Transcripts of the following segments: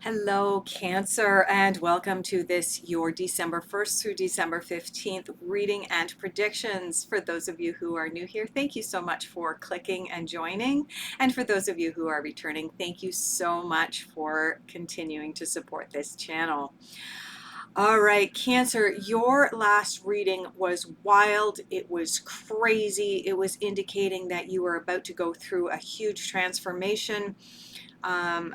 Hello, Cancer, and welcome to this your December 1st through December 15th reading and predictions. For those of you who are new here, thank you so much for clicking and joining. And for those of you who are returning, thank you so much for continuing to support this channel. All right, Cancer, your last reading was wild. It was crazy. It was indicating that you were about to go through a huge transformation. Um,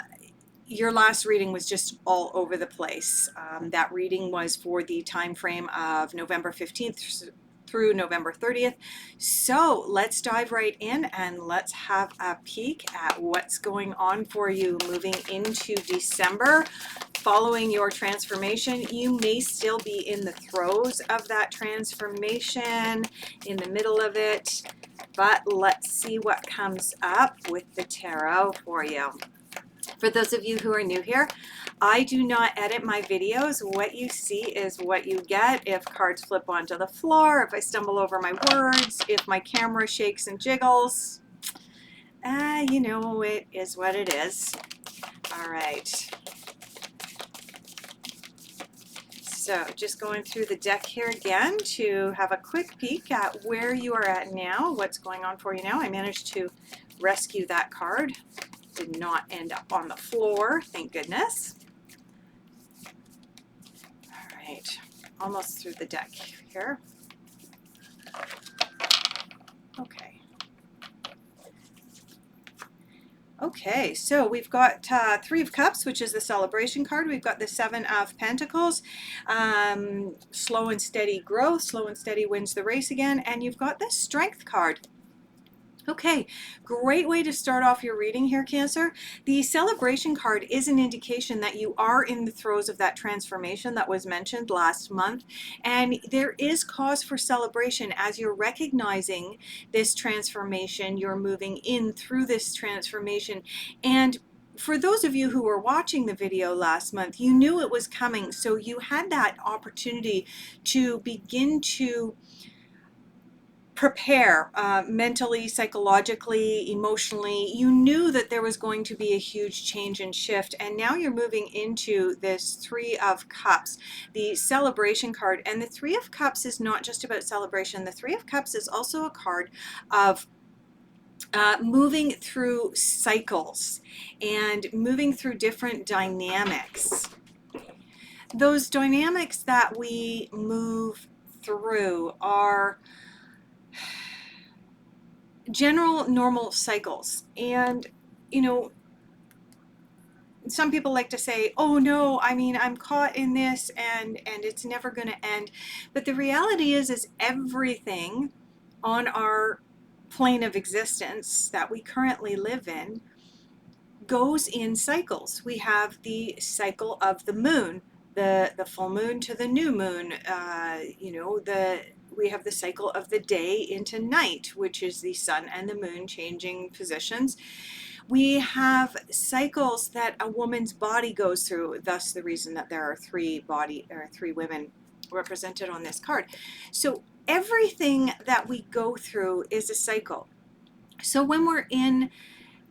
your last reading was just all over the place. That reading was for the time frame of November 15th through November 30th. So let's dive right in and let's have a peek at what's going on for you moving into December. Following your transformation, you may still be in the throes of that transformation, in the middle of it, but let's see what comes up with the tarot for you. For those of you who are new here, I do not edit my videos. What you see is what you get. If cards flip onto the floor, if I stumble over my words, if my camera shakes and jiggles, you know, it is what it is. All right. So just going through the deck here again to have a quick peek at where you are at now, what's going on for you now. I managed to rescue that card. Did not end up on the floor, thank goodness. All right, almost through the deck here. Okay, so we've got Three of Cups, which is the celebration card. We've got the Seven of Pentacles, slow and steady growth, slow and steady wins the race again, and you've got the Strength card. Okay, great way to start off your reading here, Cancer. The celebration card is an indication that you are in the throes of that transformation that was mentioned last month. And there is cause for celebration as you're recognizing this transformation. You're moving in through this transformation. And for those of you who were watching the video last month, you knew it was coming. So you had that opportunity to begin to prepare mentally, psychologically, emotionally. You knew that there was going to be a huge change and shift, and now you're moving into this Three of Cups, the celebration card. And the Three of Cups is not just about celebration. The Three of Cups is also a card of moving through cycles and moving through different dynamics. Those dynamics that we move through are general normal cycles. And you know, some people like to say, oh no, I mean, I'm caught in this and it's never going to end. But the reality is everything on our plane of existence that we currently live in goes in cycles. We have the cycle of the moon, the full moon to the new moon, we have the cycle of the day into night, which is the sun and the moon changing positions. We have cycles that a woman's body goes through, thus the reason that there are three women represented on this card. So everything that we go through is a cycle. So when we're in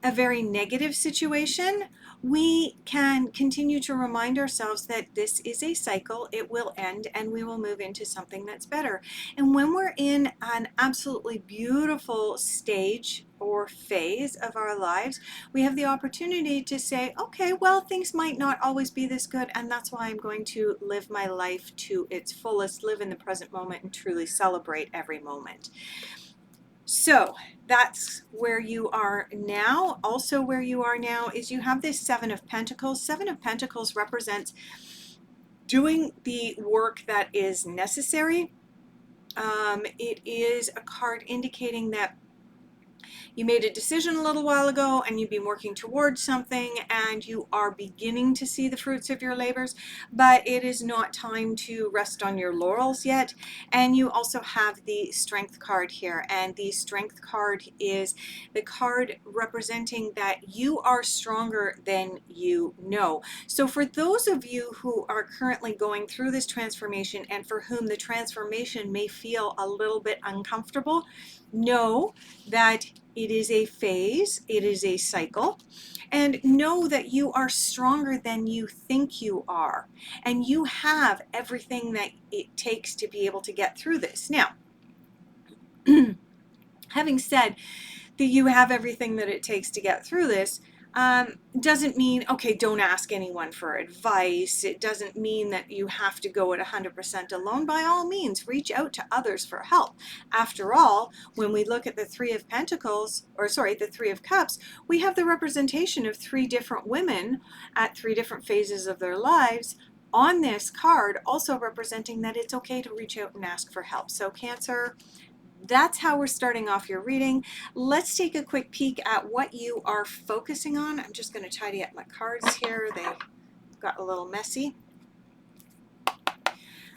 a very negative situation, we can continue to remind ourselves that this is a cycle, it will end, and we will move into something that's better. And when we're in an absolutely beautiful stage or phase of our lives, we have the opportunity to say, okay, well, things might not always be this good, and that's why I'm going to live my life to its fullest, live in the present moment, and truly celebrate every moment. So that's where you are now. Also where you are now is you have this Seven of Pentacles. Seven of Pentacles represents doing the work that is necessary. It is a card indicating that you made a decision a little while ago and you've been working towards something and you are beginning to see the fruits of your labors, but it is not time to rest on your laurels yet. And you also have the Strength card here, and the Strength card is the card representing that you are stronger than you know. So for those of you who are currently going through this transformation and for whom the transformation may feel a little bit uncomfortable, know that It is a phase, it is a cycle, and know that you are stronger than you think you are, and you have everything that it takes to be able to get through this. Now, having said that you have everything that it takes to get through this, doesn't mean, okay, don't ask anyone for advice. It doesn't mean that you have to go at 100% alone. By all means, reach out to others for help. After all, when we look at the Three of Pentacles, or sorry, the Three of Cups, we have the representation of three different women at three different phases of their lives on this card, also representing that it's okay to reach out and ask for help. So Cancer, that's how we're starting off your reading. Let's take a quick peek at what you are focusing on. I'm just going to tidy up my cards here. They got a little messy.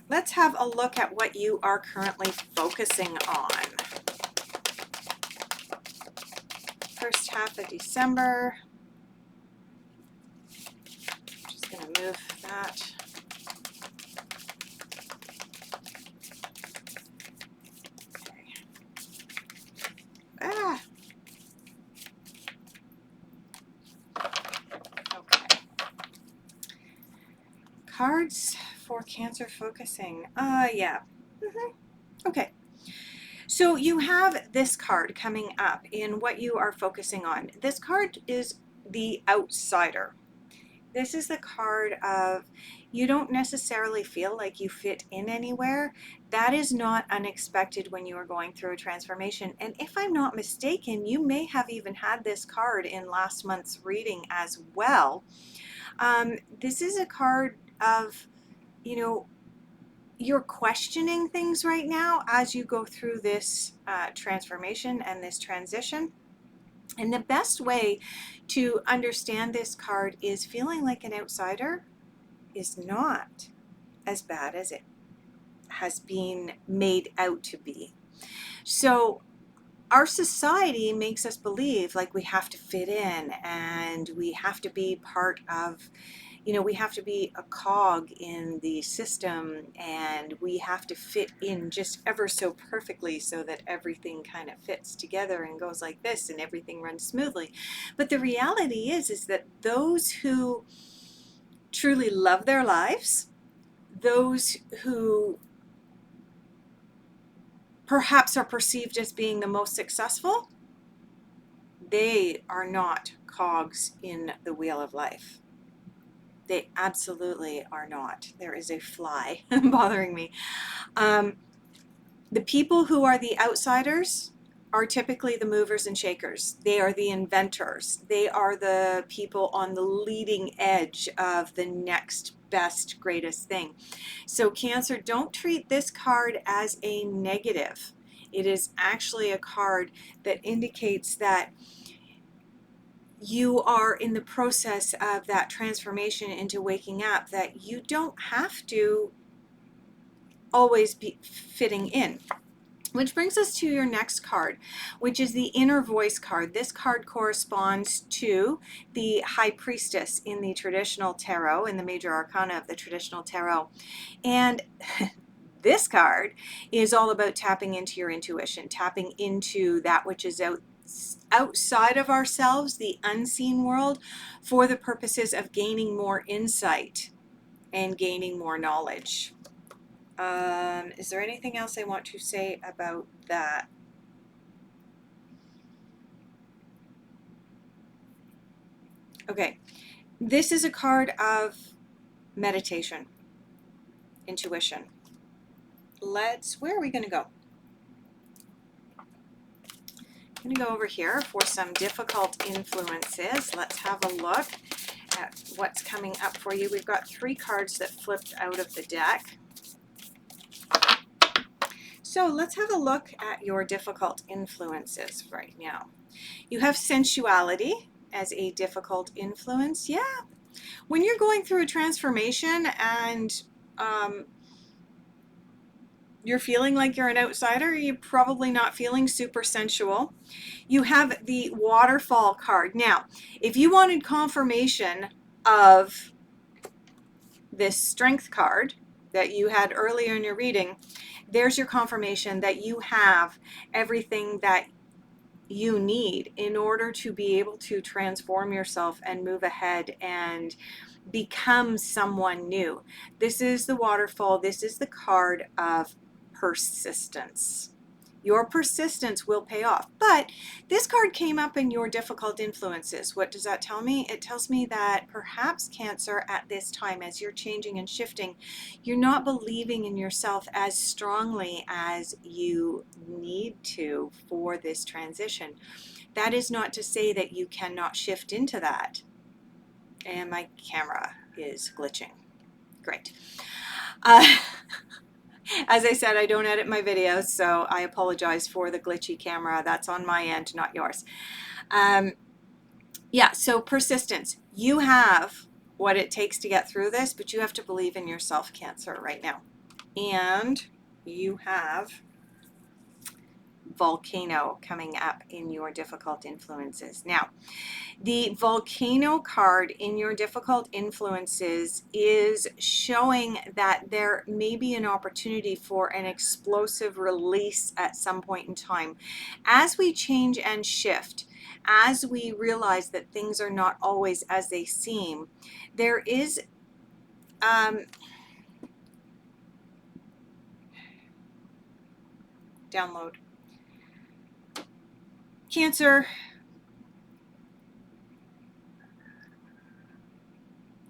Let's have a look at what you are currently focusing on. First half of December. Just going to move that. Okay. Cards for Cancer focusing. Yeah. Okay. So you have this card coming up in what you are focusing on. This card is the outsider. This is the card of you don't necessarily feel like you fit in anywhere. That is not unexpected when you are going through a transformation. And if I'm not mistaken, you may have even had this card in last month's reading as well. This is a card of, you know, you're questioning things right now as you go through this transformation and this transition. And the best way to understand this card is feeling like an outsider is not as bad as it has been made out to be. So our society makes us believe like we have to fit in and we have to be part of, you know, we have to be a cog in the system and we have to fit in just ever so perfectly so that everything kind of fits together and goes like this and everything runs smoothly. But the reality is that those who truly love their lives, those who perhaps are perceived as being the most successful, they are not cogs in the wheel of life. They absolutely are not. There is a fly bothering me. The people who are the outsiders are typically the movers and shakers. They are the inventors. They are the people on the leading edge of the next best, greatest thing. So Cancer, don't treat this card as a negative. It is actually a card that indicates that you are in the process of that transformation into waking up, that you don't have to always be fitting in. Which brings us to your next card, which is the Inner Voice card. This card corresponds to the High Priestess in the traditional tarot, in the major arcana of the traditional tarot. And this card is all about tapping into your intuition, tapping into that which is outside of ourselves, the unseen world, for the purposes of gaining more insight and gaining more knowledge. Is there anything else I want to say about that? Okay, this is a card of meditation, intuition. Where are we going to go? I'm going to go over here for some difficult influences. Let's have a look at what's coming up for you. We've got 3 cards that flipped out of the deck. So let's have a look at your difficult influences right now. You have sensuality as a difficult influence. Yeah. When you're going through a transformation and you're feeling like you're an outsider, you're probably not feeling super sensual. You have the Waterfall card. Now, if you wanted confirmation of this Strength card that you had earlier in your reading, there's your confirmation that you have everything that you need in order to be able to transform yourself and move ahead and become someone new. This is the waterfall. This is the card of persistence. Your persistence will pay off. But this card came up in your difficult influences. What does that tell me? It tells me that perhaps Cancer, at this time, as you're changing and shifting, you're not believing in yourself as strongly as you need to for this transition. That is not to say that you cannot shift into that. And my camera is glitching. Great. As I said, I don't edit my videos, so I apologize for the glitchy camera. That's on my end, not yours. Yeah, so persistence. You have what it takes to get through this, but you have to believe in yourself, Cancer, right now. And you have volcano coming up in your difficult influences. Now, the volcano card in your difficult influences is showing that there may be an opportunity for an explosive release at some point in time. As we change and shift, as we realize that things are not always as they seem, there is download. Cancer,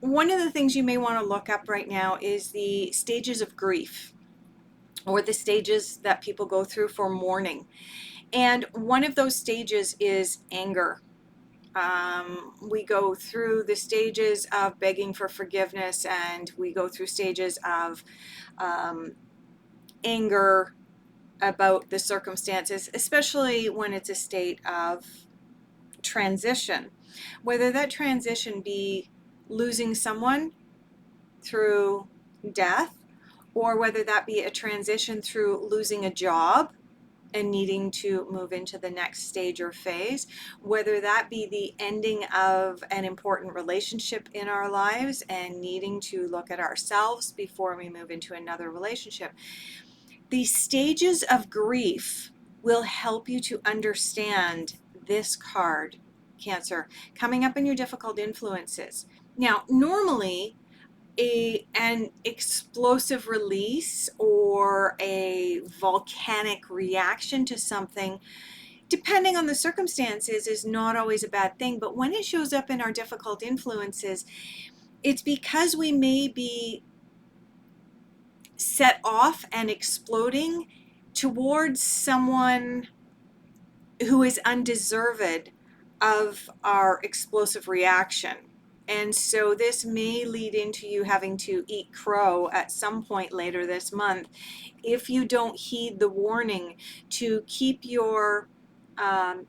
one of the things you may want to look up right now is the stages of grief, or the stages that people go through for mourning. And one of those stages is anger. We go through the stages of begging for forgiveness, and we go through stages of anger about the circumstances, especially when it's a state of transition. Whether that transition be losing someone through death, or whether that be a transition through losing a job and needing to move into the next stage or phase, whether that be the ending of an important relationship in our lives and needing to look at ourselves before we move into another relationship. These stages of grief will help you to understand this card, Cancer, coming up in your difficult influences. Now, normally, an explosive release or a volcanic reaction to something, depending on the circumstances, is not always a bad thing. But when it shows up in our difficult influences, it's because we may be set off and exploding towards someone who is undeserved of our explosive reaction. And so this may lead into you having to eat crow at some point later this month if you don't heed the warning to keep your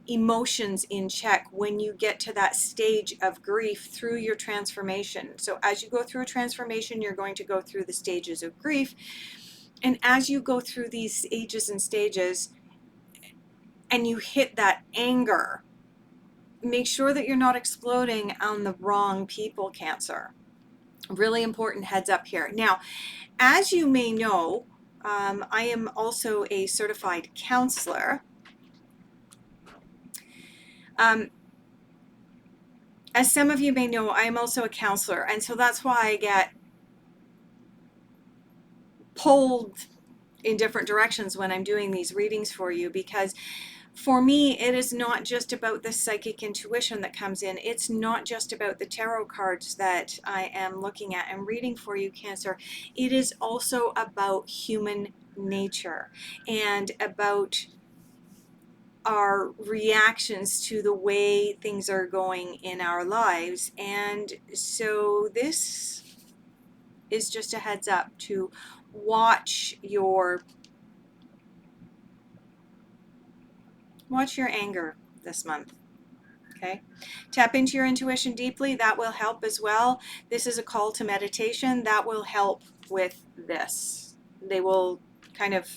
emotions in check when you get to that stage of grief through your transformation. So as you go through a transformation, you're going to go through the stages of grief. And as you go through these ages and stages and you hit that anger, make sure that you're not exploding on the wrong people, Cancer. Really important heads up here. Now, as you may know, I am also a certified counselor. As some of you may know, I am also a counselor, and so that's why I get pulled in different directions when I'm doing these readings for you, because for me, it is not just about the psychic intuition that comes in. It's not just about the tarot cards that I am looking at and reading for you, Cancer. It is also about human nature and about our reactions to the way things are going in our lives. And so this is just a heads up to watch your anger this month. Okay, tap into your intuition deeply. That will help as well. This is a call to meditation. That will help with this. They will kind of